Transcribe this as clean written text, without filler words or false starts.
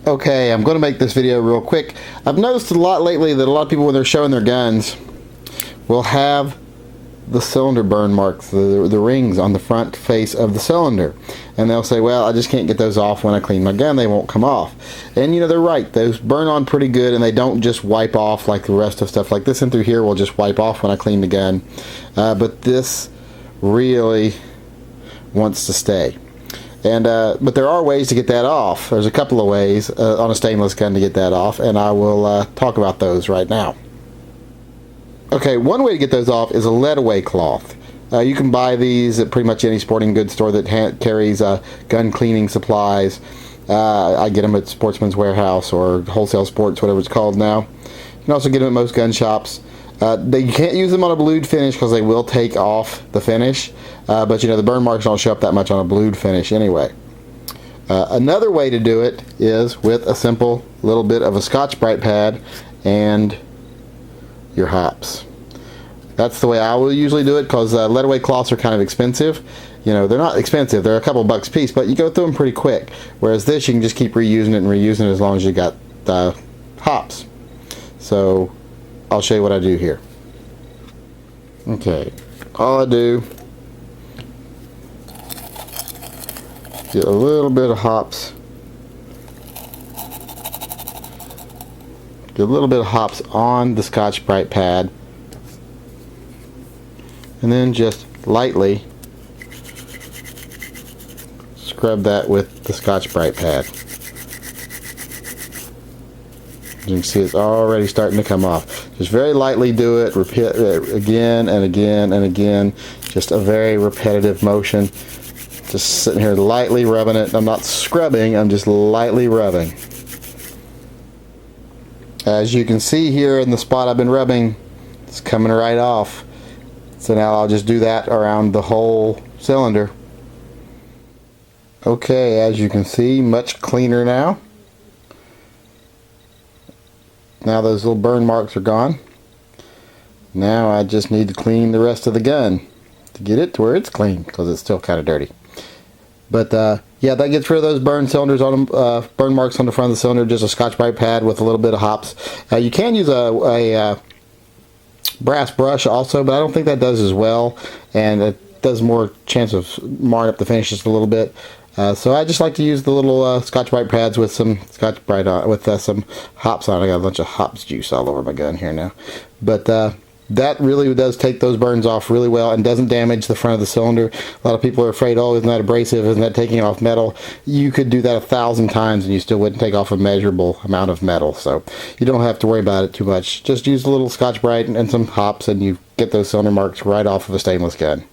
Okay, I'm going to make this video real quick. I've noticed a lot lately that a lot of people, when they're showing their guns, will have the cylinder burn marks, the rings on the front face of the cylinder. And they'll say, well, I just can't get those off when I clean my gun. They won't come off. And, you know, they're right. Those burn on pretty good, and they don't just wipe off like the rest of stuff. Like this in through here will just wipe off when I clean the gun. But this really wants to stay. And but there are ways to get that off. There's a couple of ways on a stainless gun to get that off, and I will talk about those right now. Okay, one way to get those off is a lead away cloth. You can buy these at pretty much any sporting goods store that carries gun cleaning supplies. I get them at Sportsman's Warehouse or Wholesale Sports, whatever it's called now. You can also get them at most gun shops. You can't use them on a blued finish because they will take off the finish, but you know, the burn marks don't show up that much on a blued finish anyway. Another way to do it is with a simple little bit of a Scotch-Brite pad and your hops. That's the way I will usually do it, because lead away cloths are kind of expensive. You know, they're not expensive, they're a couple bucks a piece, but you go through them pretty quick. Whereas this, you can just keep reusing it and reusing it as long as you got hops. So I'll show you what I do here. Okay, all I do, get a little bit of hops. Get a little bit of hops on the Scotch-Brite pad, and then just lightly scrub that with the Scotch-Brite pad. As you can see, it's already starting to come off. Just very lightly do it, repeat again and again and again. Just a very repetitive motion. Just sitting here lightly rubbing it. I'm not scrubbing, I'm just lightly rubbing. As you can see here in the spot I've been rubbing, it's coming right off. So now I'll just do that around the whole cylinder. Okay, as you can see, much cleaner now. Now those little burn marks are gone. Now I just need to clean the rest of the gun to get it to where it's clean, because it's still kind of dirty. But yeah, that gets rid of those burn cylinders on them, burn marks on the front of the cylinder. Just a Scotch-Brite pad with a little bit of hops. You can use a brass brush also, but I don't think that does as well, and it does more chance of marring up the finish just a little bit. So I just like to use the little Scotch-Brite pads with some Scotch-Brite on, with some hops on. I got a bunch of hops juice all over my gun here now, but that really does take those burns off really well and doesn't damage the front of the cylinder. A lot of people are afraid, oh, isn't that abrasive? Isn't that taking off metal? You could do that 1,000 times and you still wouldn't take off a measurable amount of metal. So you don't have to worry about it too much. Just use a little Scotch-Brite and some hops and you get those cylinder marks right off of a stainless gun.